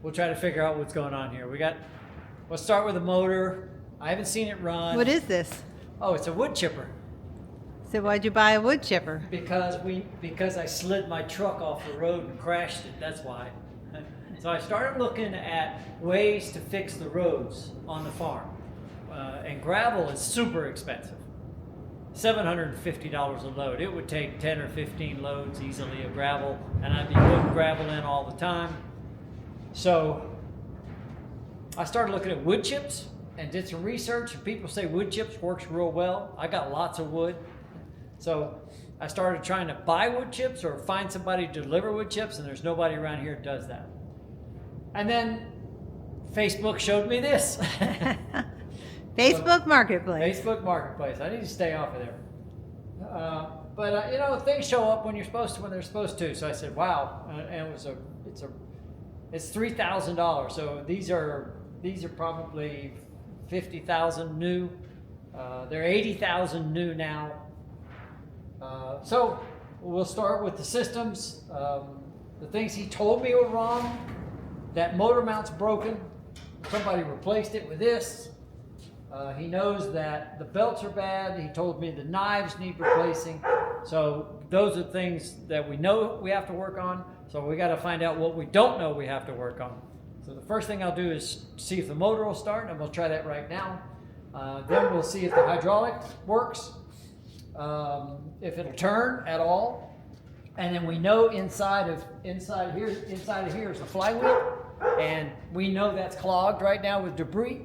we'll try to figure out what's going on here. Let's start with the motor. I haven't seen it run. What is this? Oh, it's a wood chipper. So why'd you buy a wood chipper? Because I slid my truck off the road and crashed it. That's why. So I started looking at ways to fix the roads on the farm. And gravel is super expensive. $750 a load. It would take 10 or 15 loads easily of gravel, and I'd be putting gravel in all the time. So I started looking at wood chips and did some research, and people say wood chips works real well. I got lots of wood. So I started trying to buy wood chips or find somebody to deliver wood chips, and there's nobody around here that does that. And then Facebook showed me this. Facebook Marketplace. Facebook Marketplace. I need to stay off of there. But you know, things show up when they're supposed to. So I said, "Wow!" And it's $3,000. So these are probably 50,000 new. They're 80,000 new now. So we'll start with the systems. The things he told me were wrong. That motor mount's broken. Somebody replaced it with this. He knows that the belts are bad. He told me the knives need replacing. So those are things that we know we have to work on. So we got to find out what we don't know we have to work on. So the first thing I'll do is see if the motor will start, and we'll try that right now. Then we'll see if the hydraulic works, if it'll turn at all. And then we know inside of here is the flywheel, and we know that's clogged right now with debris.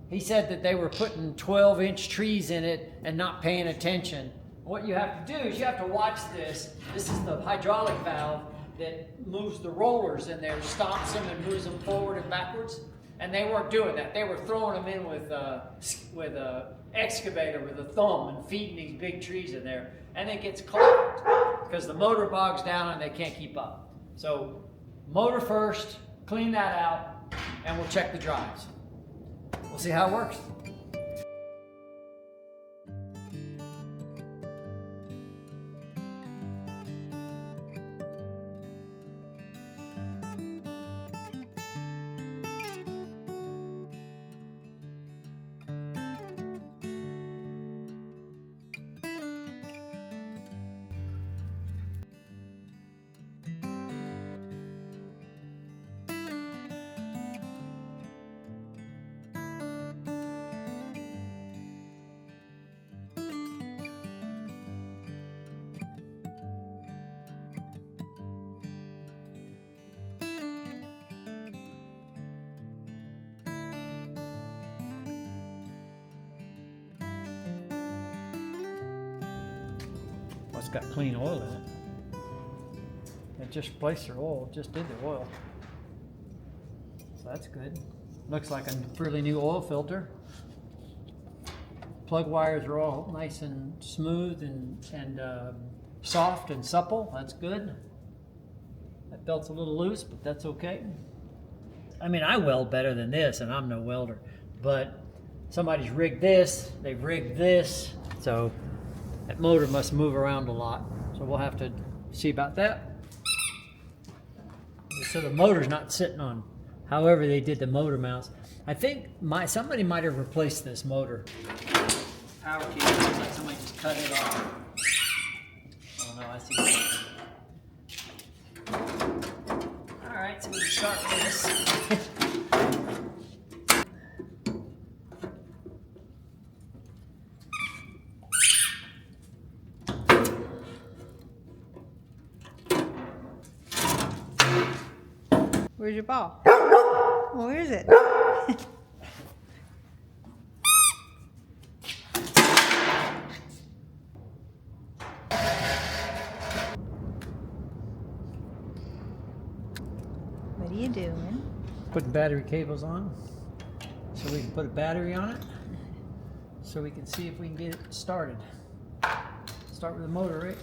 He said that they were putting 12-inch trees in it and not paying attention. What you have to do is you have to watch this. This is the hydraulic valve that moves the rollers in there, stomps them and moves them forward and backwards. And they weren't doing that. They were throwing them in with a excavator with a thumb and feeding these big trees in there. And it gets clogged because the motor bogs down and they can't keep up. So motor first, clean that out, and we'll check the drives. We'll see how it works. Well, it's got clean oil in it. It just replaced their oil, just did the oil. So that's good. Looks like a fairly new oil filter. Plug wires are all nice and smooth and soft and supple. That's good. That belt's a little loose, but that's okay. I mean, I weld better than this, and I'm no welder. But somebody's rigged this, they've rigged this, so that motor must move around a lot. So we'll have to see about that. So the motor's not sitting on however they did the motor mounts. I think somebody might have replaced this motor. Power cable, looks like somebody just cut it off. Oh no, I see. All right, so we can start with this. Where's your ball? Well, where is it? What are you doing? Putting battery cables on so we can put a battery on it so we can see if we can get it started. Start with the motor, right?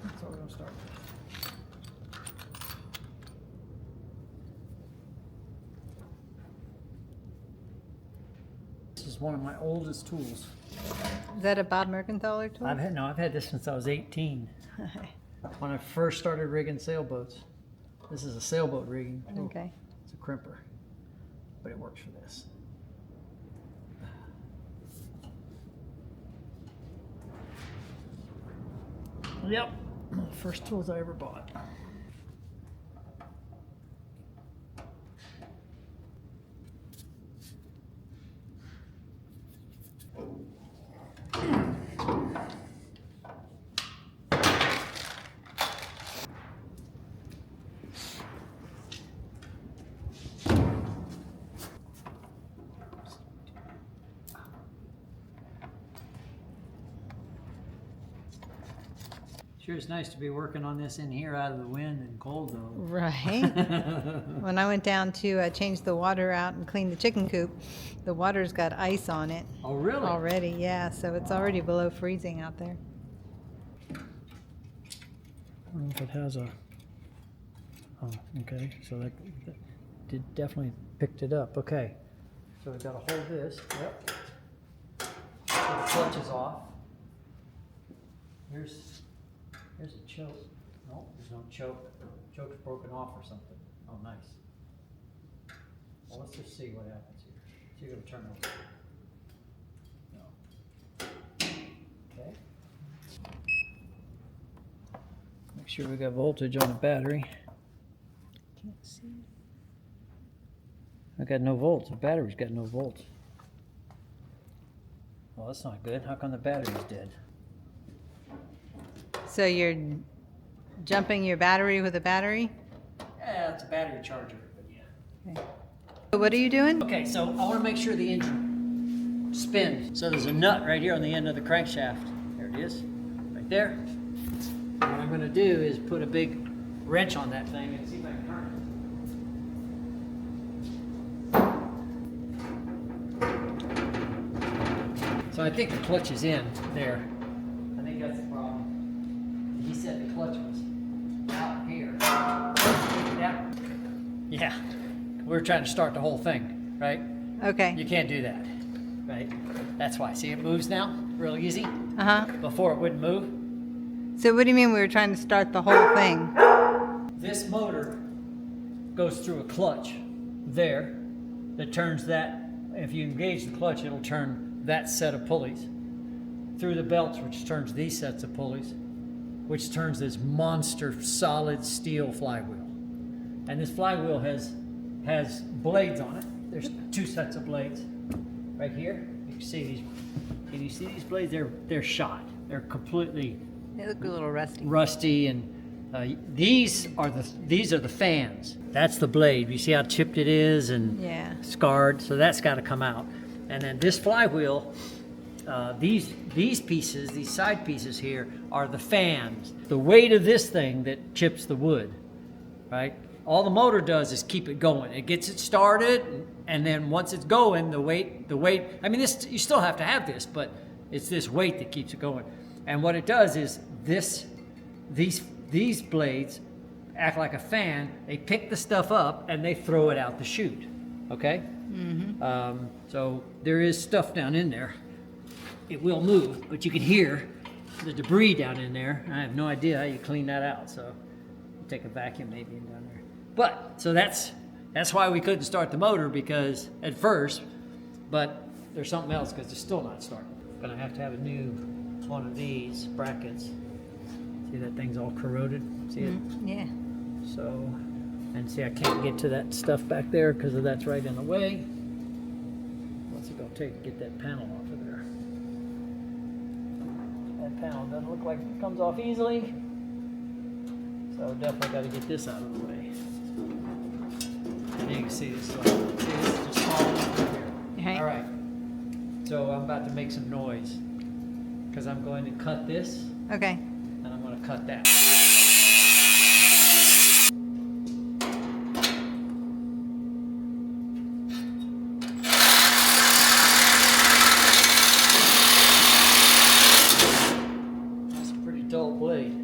That's what we're going to start with. This is one of my oldest tools. Is that a Bob Mergenthaler tool? I've had this since I was 18. When I first started rigging sailboats. This is a sailboat rigging tool. Okay. It's a crimper, but it works for this. Yep, first tools I ever bought. Sure, it's nice to be working on this in here out of the wind and cold though. Right. When I went down to change the water out and clean the chicken coop, the water's got ice on it. Oh, really? Already, yeah. So it's already below freezing out there. I don't know if it has a. Oh, okay. So that did definitely picked it up. Okay. So we got to hold this. Yep. So the clutch is off. Here's a choke. No, there's no choke. Choke's broken off or something. Oh, nice. Well, let's just see what happens here. So you're gonna turn over. No. Okay. Make sure we got voltage on the battery. Can't see. I got no volts. The battery's got no volts. Well, that's not good. How come the battery's dead? So you're jumping your battery with a battery? Yeah, it's a battery charger, but yeah. Okay. So what are you doing? Okay, so I want to make sure the engine spins. So there's a nut right here on the end of the crankshaft. There it is, right there. And what I'm going to do is put a big wrench on that thing and see if I can turn it. So I think the clutch is in there. I think that's the problem. He said the clutch was out here. Yeah. We're trying to start the whole thing, right? Okay. You can't do that, right? That's why. See, it moves now, real easy. Uh-huh. Before it wouldn't move. So what do you mean we were trying to start the whole thing? This motor goes through a clutch there that turns that. If you engage the clutch, it'll turn that set of pulleys through the belts, which turns these sets of pulleys, which turns this monster solid steel flywheel. And this flywheel has blades on it. There's two sets of blades right here. You can see these. Can you see these blades? They're shot. They're completely They look a little rusty. rusty, and these are the fans. That's the blade. You see how chipped it is and Yeah. scarred. So that's got to come out. And then this flywheel, these pieces, these side pieces here, are the fans. The weight of this thing that chips the wood, right? All the motor does is keep it going. It gets it started, and then once it's going, the weight. I mean, this you still have to have this, but it's this weight that keeps it going. And what it does is these blades act like a fan. They pick the stuff up and they throw it out the chute. Okay. Mm-hmm. So there is stuff down in there. It will move, but you can hear the debris down in there. I have no idea how you clean that out. So take a vacuum maybe down there. But so that's why we couldn't start the motor, because at first, but there's something else because it's still not starting. Gonna have to have a new one of these brackets. See that thing's all corroded? See it? Yeah. So, and see I can't get to that stuff back there because that's right in the way. What's it gonna take to get that panel off of there? That panel doesn't look like it comes off easily. So definitely got to get this out of the way. And you can see this. See, this is just small enough right here. Okay. All right. So I'm about to make some noise because I'm going to cut this Okay. and I'm going to cut that. That's a pretty dull blade.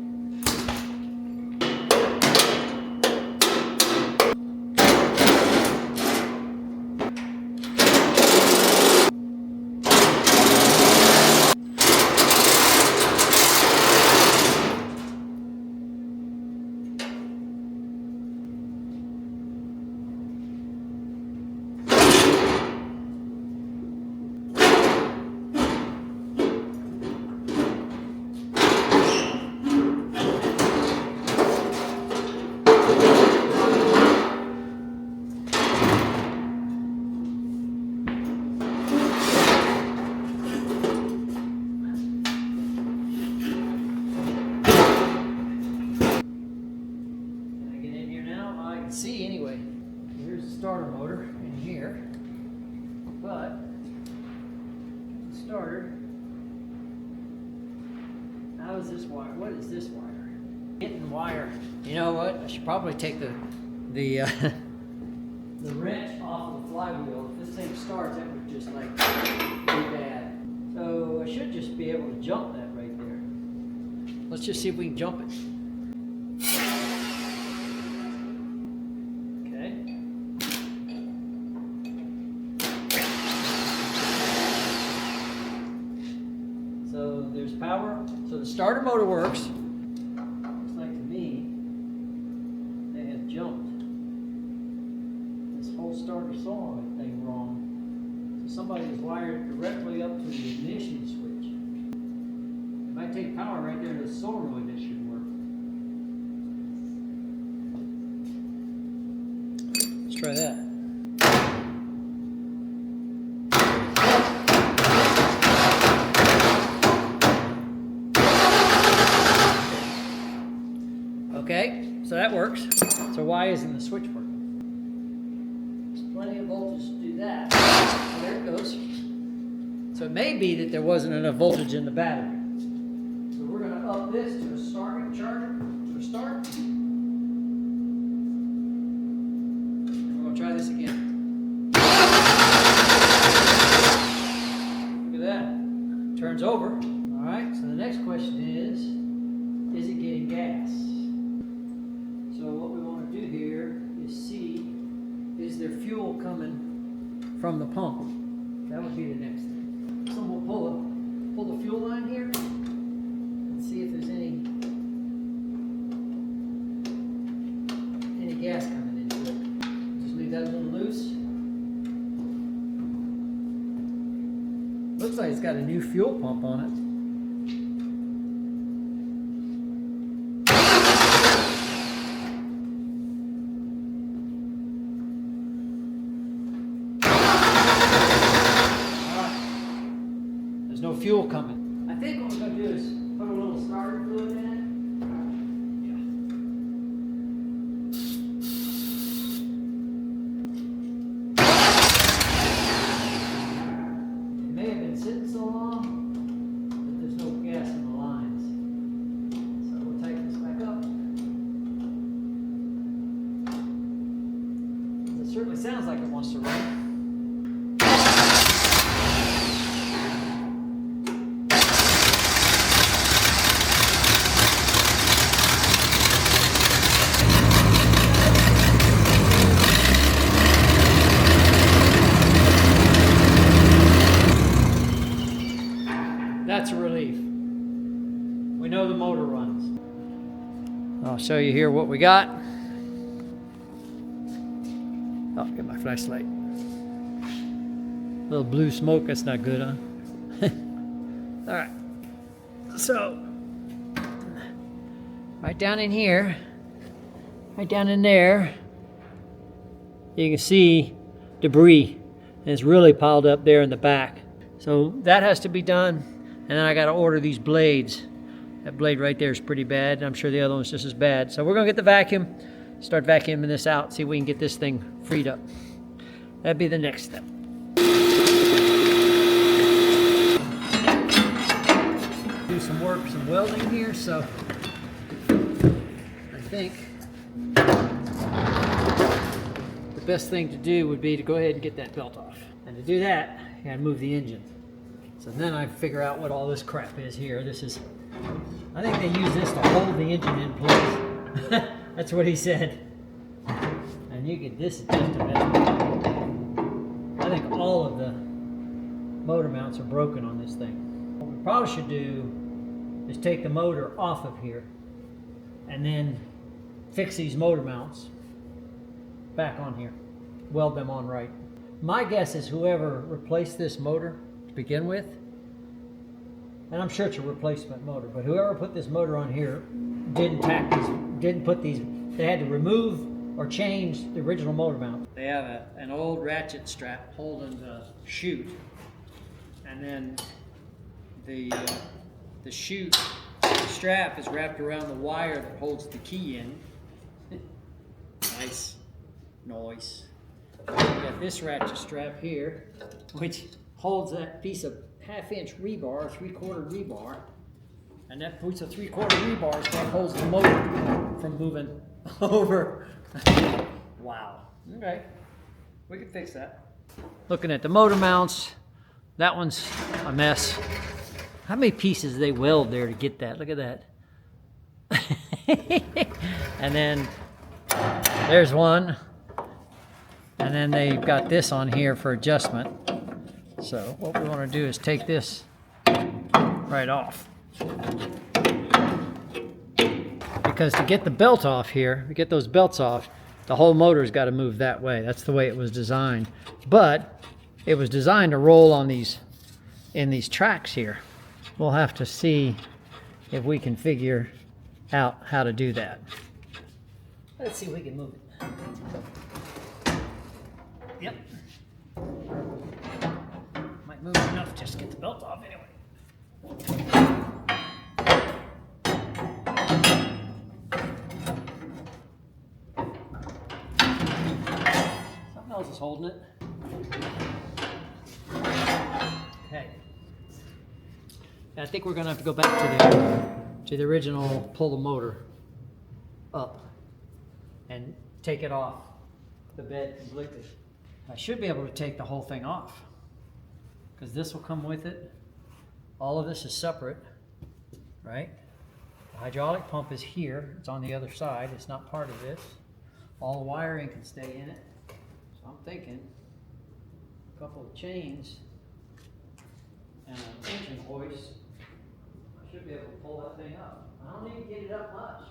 starter motor in here, but the starter, how is this wire? What is this wire? Getting wire. You know what? I should probably take the wrench off of the flywheel. If this thing starts, that would just like be bad. So I should just be able to jump that right there. Let's just see if we can jump it. Okay. So there's power. So the starter motor works. Looks like to me they have jumped this whole starter solenoid thing wrong. So somebody has wired it directly up to the ignition switch. If I take power right there to the solenoid, that should work. Let's try that. Okay, so that works. So why isn't the switch working? There's plenty of voltage to do that. So there it goes. So it may be that there wasn't enough voltage in the battery. So we're going to up this to a starting charger, to a start. And we're going to try this again. Look at that. Turns over. All right, so the next question is it getting gas? So what we want to do here is see, is there fuel coming from the pump? That would be the next thing. So we'll pull the fuel line here and see if there's any gas coming into it. Just leave that a little loose. Looks like it's got a new fuel pump on it. No fuel coming. I think what we're going to do is put a little starter fluid in it. It may have been sitting so long that there's no gas in the lines. So we'll tighten this back up. It certainly sounds like it wants to run. That's a relief. We know the motor runs. I'll show you here what we got. Oh, get my flashlight. A little blue smoke, that's not good, huh? All right. So, right down in here, right down in there, you can see debris. And it's really piled up there in the back. So that has to be done. And then I got to order these blades. That blade right there is pretty bad. I'm sure the other one's just as bad. So we're going to get the vacuum, start vacuuming this out, see if we can get this thing freed up. That'd be the next step. Do some work, some welding here. So I think the best thing to do would be to go ahead and get that belt off. And to do that, you got to move the engine. So then I figure out what all this crap is here. This is, I think they use this to hold the engine in place. That's what he said. And you get this, just a mess. I think all of the motor mounts are broken on this thing. What we probably should do is take the motor off of here and then fix these motor mounts back on here. Weld them on right. My guess is whoever replaced this motor to begin with, and I'm sure it's a replacement motor, but whoever put this motor on here didn't put these, they had to remove or change the original motor mount. They have an old ratchet strap holding the chute, and then the chute strap is wrapped around the wire that holds the key in. Nice. this ratchet strap here, which holds that piece of 1/2-inch rebar, 3/4 rebar, and that piece of 3/4 rebar is what holds the motor from moving over. Wow. Okay, we can fix that. Looking at the motor mounts, that one's a mess. How many pieces they weld there to get that? Look at that. And then there's one. And then they've got this on here for adjustment. So what we want to do is take this right off. Because to get the belt off here, to get those belts off, the whole motor's got to move that way. That's the way it was designed. But it was designed to roll on these, in these tracks here. We'll have to see if we can figure out how to do that. Let's see if we can move it. Yep. Might move enough just to get the belt off anyway. Something else is holding it. Okay. I think we're gonna have to go back to the original, pull the motor up and take it off the bed completely. I should be able to take the whole thing off because this will come with it. All of this is separate, right? The hydraulic pump is here. It's on the other side. It's not part of this. All the wiring can stay in it. So I'm thinking a couple of chains and an engine hoist. I should be able to pull that thing up. I don't need to get it up much.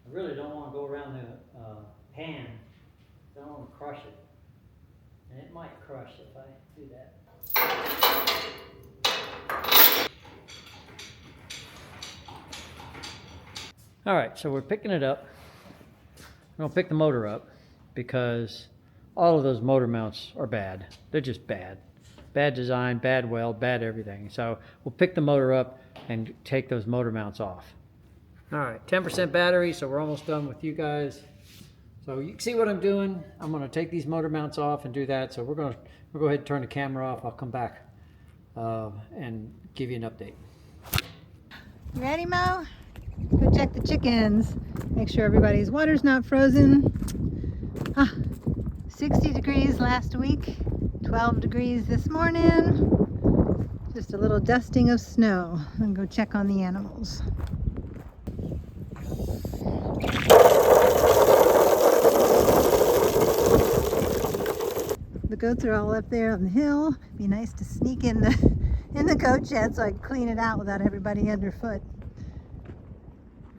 I really don't want to go around the pan. I don't want to crush it. And it might crush if I do that. All right, so we're picking it up. We're gonna pick the motor up because all of those motor mounts are bad. They're just bad. Bad design, bad weld, bad everything. So we'll pick the motor up and take those motor mounts off. All right, 10% battery, so we're almost done with you guys. So you can see what I'm doing. I'm gonna take these motor mounts off and do that. So we'll go ahead and turn the camera off. I'll come back and give you an update. You ready, Mo? Go check the chickens. Make sure everybody's water's not frozen. 60 degrees last week, 12 degrees this morning. Just a little dusting of snow. I'm gonna go check on the animals. The goats are all up there on the hill. Be nice to sneak in the goat shed so I can clean it out without everybody underfoot.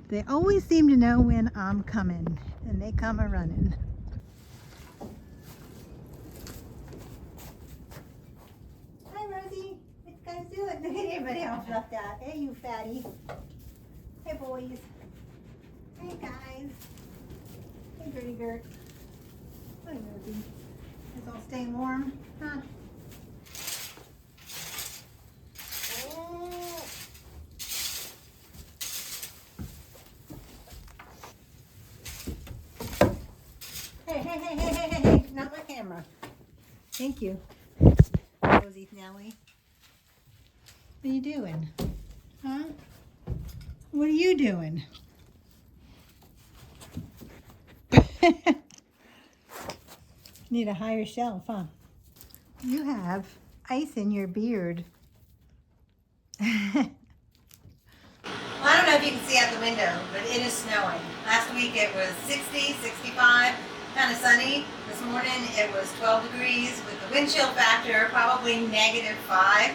They always seem to know when I'm coming, and they come a running. Hi, Rosie. What you guys doing? Look at everybody all fluffed out. Hey, you fatty. Hey, boys. Hey, guys. Hey, Gertie Gert. Hi, Rosie. It's all staying warm, huh? Hey, not my camera. Thank you. Rosie Nelly. What are you doing? Huh? What are you doing? Need a higher shelf, huh? You have ice in your beard. Well, I don't know if you can see out the window, but it is snowing. Last week it was 60, 65, kind of sunny. This morning it was 12 degrees with the wind chill factor, probably -5.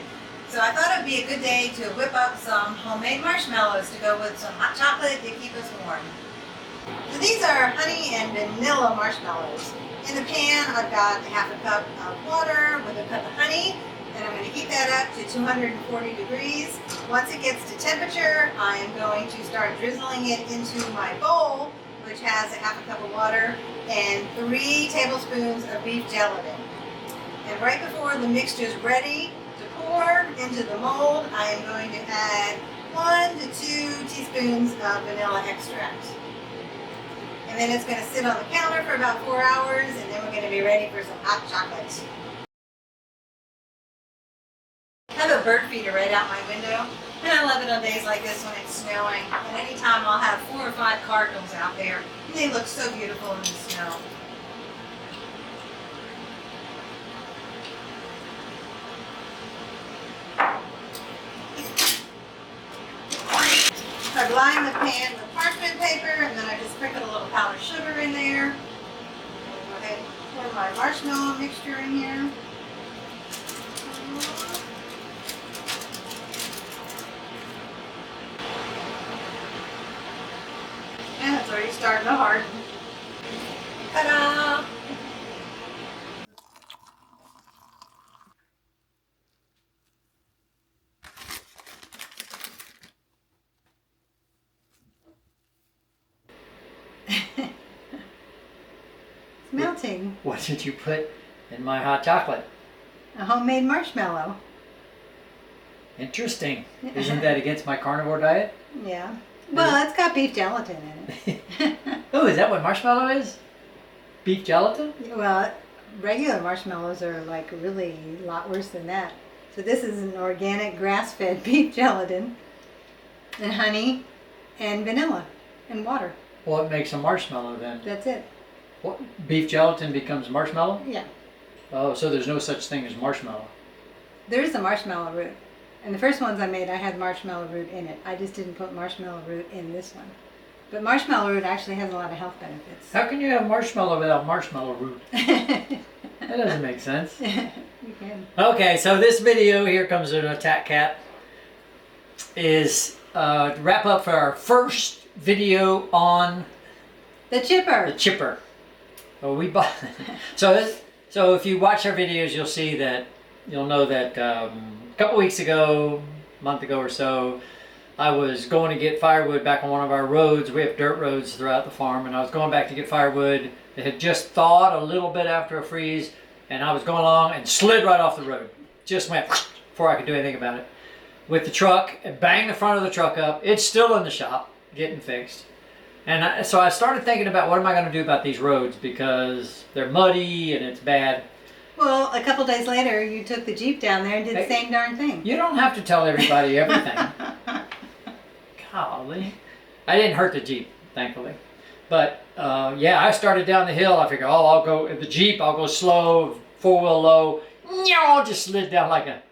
So I thought it would be a good day to whip up some homemade marshmallows to go with some hot chocolate to keep us warm. So these are honey and vanilla marshmallows. In the pan I've got a half a cup of water with a cup of honey, and I'm going to heat that up to 240 degrees. Once it gets to temperature, I am going to start drizzling it into my bowl, which has a half a cup of water and 3 tablespoons of beef gelatin. And right before the mixture is ready to pour into the mold, I am going to add 1 to 2 teaspoons of vanilla extract. And then it's going to sit on the counter for about 4 hours, and then we're going to be ready for some hot chocolate. I have a bird feeder right out my window, and I love it on days like this when it's snowing. And anytime I'll have 4 or 5 cardinals out there, and they look so beautiful in the snow. I've lined the pan with parchment paper, and then I just sprinkled a little powdered sugar in there. And go ahead and pour my marshmallow mixture in here. And it's already starting to harden. Ta-da! It's melting. What did you put in my hot chocolate? A homemade marshmallow. Interesting. Isn't that against my carnivore diet? Yeah. Well, it's got beef gelatin in it. Oh, is that what marshmallow is? Beef gelatin? Well, regular marshmallows are like really a lot worse than that. So this is an organic grass-fed beef gelatin and honey and vanilla and water. What makes a marshmallow then? That's it. What, beef gelatin becomes marshmallow? Yeah. Oh, so there's no such thing as marshmallow. There is a marshmallow root. And the first ones I made, I had marshmallow root in it. I just didn't put marshmallow root in this one. But marshmallow root actually has a lot of health benefits. How can you have marshmallow without marshmallow root? That doesn't make sense. You can. Okay, so this video, here comes an attack cat, is to wrap up for our first video on The chipper. the chipper. Oh, we bought. So if you watch our videos, you'll know that a couple weeks ago, a month ago or so, I was going to get firewood back on one of our roads. We have dirt roads throughout the farm, and I was going back to get firewood. It had just thawed a little bit after a freeze, and I was going along and slid right off the road. Just went before I could do anything about it. With the truck, and banged the front of the truck up. It's still in the shop, getting fixed. And so I started thinking about what am I going to do about these roads, because they're muddy and it's bad. Well, a couple days later, you took the Jeep down there and did the same darn thing. You don't have to tell everybody everything. Golly. I didn't hurt the Jeep, thankfully. But yeah, I started down the hill. I figured, I'll go in the Jeep. I'll go slow, 4-wheel low. Just slid down like it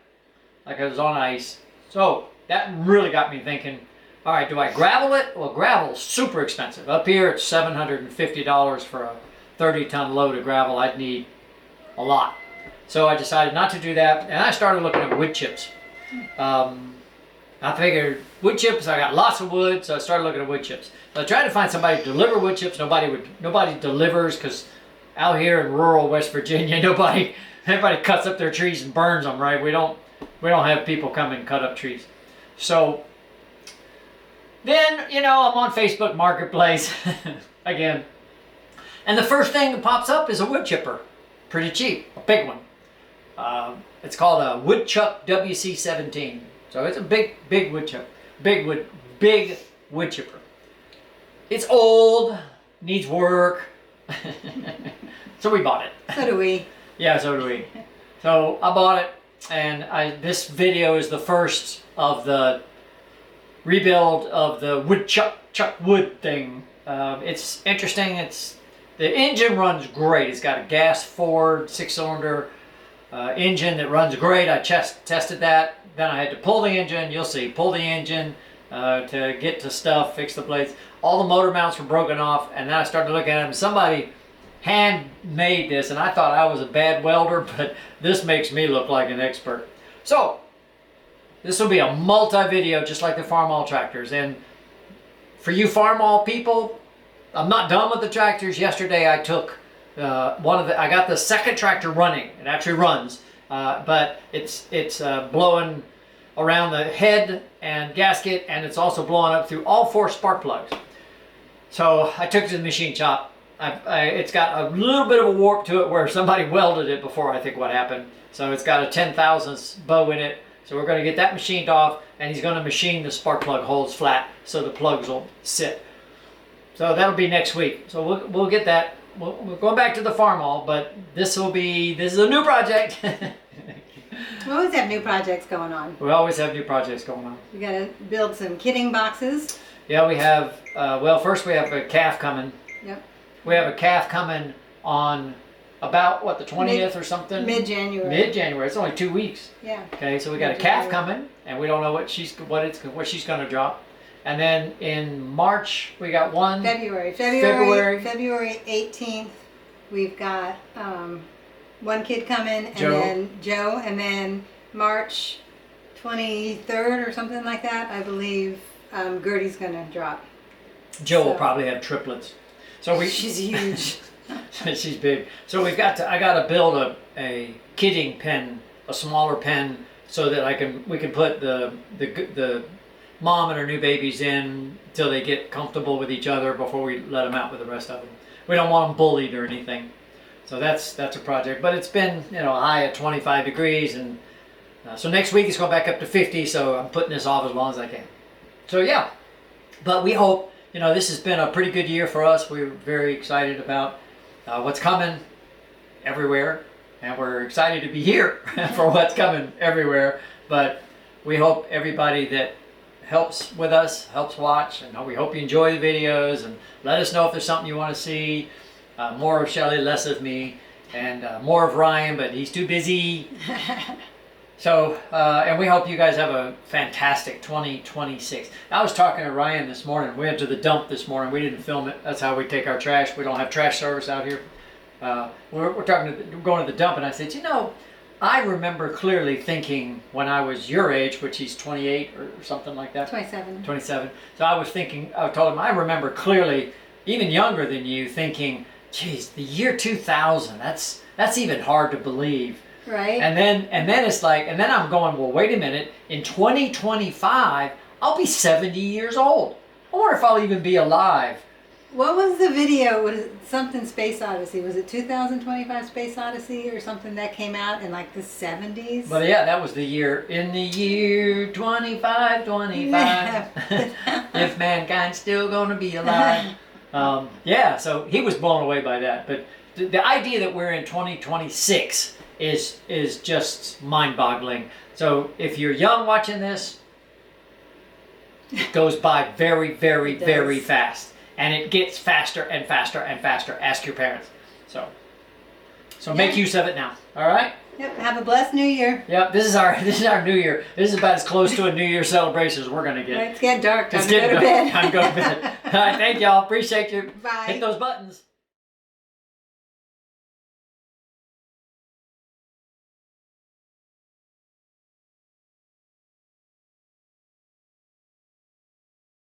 was on ice. So that really got me thinking. All right, do I gravel it? Well, gravel's super expensive. Up here, it's $750 for a 30-ton load of gravel. I'd need a lot. So I decided not to do that, and I started looking at wood chips. I figured wood chips, I got lots of wood, so I started looking at wood chips. So I tried to find somebody to deliver wood chips. Nobody delivers, because out here in rural West Virginia, everybody cuts up their trees and burns them, right? We don't have people come and cut up trees. So then, I'm on Facebook Marketplace again. And the first thing that pops up is a wood chipper. Pretty cheap, a big one. It's called a Woodchuck WC17. So it's a big wood chipper. Big wood chipper. It's old, needs work. So we bought it. So do we. Yeah, so do we. So I bought it, and this video is the first of the rebuild of the Woodchuck wood thing. It's interesting. The engine runs great. It's got a gas Ford 6-cylinder engine that runs great. I tested that. Then I had to pull the engine. You'll see, pull the engine to get to stuff, fix the blades. All the motor mounts were broken off, and then I started looking at them. Somebody handmade this, and I thought I was a bad welder, but this makes me look like an expert. So this will be a multi-video, just like the Farmall tractors. And for you Farmall people, I'm not done with the tractors. Yesterday I took I got the second tractor running. It actually runs, but it's blowing around the head and gasket, and it's also blowing up through all 4 spark plugs. So I took it to the machine shop. It's got a little bit of a warp to it where somebody welded it before, I think what happened. So it's got a 10,000ths bow in it. So we're going to get that machined off, and he's going to machine the spark plug holes flat so the plugs will sit. So that'll be next week. So we'll get that. We're going back to the farm all, but this is a new project. We always have new projects going on. We always have new projects going on. We got to build some kidding boxes. Yeah, we have, well, first we have a calf coming. Yep. We have a calf coming on about, what, the 20th or something? Mid-January. Mid-January. It's only 2 weeks. Yeah. Okay, so we got a calf coming, and we don't know what she's going to drop. And then in March, we got one. February 18th, we've got one kid coming, and then Joe, and then March 23rd or something like that, I believe, Gertie's going to drop. Joe will probably have triplets. So she's huge. She's big. So I got to build a kidding pen, a smaller pen, so that we can put the mom and her new babies in till they get comfortable with each other before we let them out with the rest of them. We don't want them bullied or anything. So that's a project. But it's been, a high of 25 degrees, and so next week it's going back up to 50. So I'm putting this off as long as I can. So yeah, but we hope. This has been a pretty good year for us. We're very excited about what's coming everywhere, and we're excited to be here for what's coming everywhere. But we hope everybody that helps with us, helps watch, and we hope you enjoy the videos, and let us know if there's something you want to see. More of Shelly, less of me, and more of Ryan, but he's too busy. So, and we hope you guys have a fantastic 2026. I was talking to Ryan this morning. We went to the dump this morning. We didn't film it. That's how we take our trash. We don't have trash service out here. We're going to the dump, and I said, I remember clearly thinking when I was your age, which he's 28 or something like that. 27. So I told him, I remember clearly, even younger than you, thinking, geez, the year 2000, that's even hard to believe. Right. And then it's like, and then I'm going, well, wait a minute. In 2025, I'll be 70 years old. I wonder if I'll even be alive. What was the video? Was it something Space Odyssey? Was it 2025 Space Odyssey or something that came out in like the 70s? But yeah, that was the year. In the year 2525, if mankind's still going to be alive. Yeah, so he was blown away by that. But the idea that we're in 2026 is just mind-boggling. So if you're young watching this, it goes by very, very, very fast. And it gets faster and faster and faster. Ask your parents. So make use of it now. All right? Yep. Have a blessed New Year. Yep. This is our New Year. This is about as close to a New Year celebration as we're gonna get. It's getting dark. Time to go to bed. All right. Thank y'all. Appreciate you. Bye. Hit those buttons.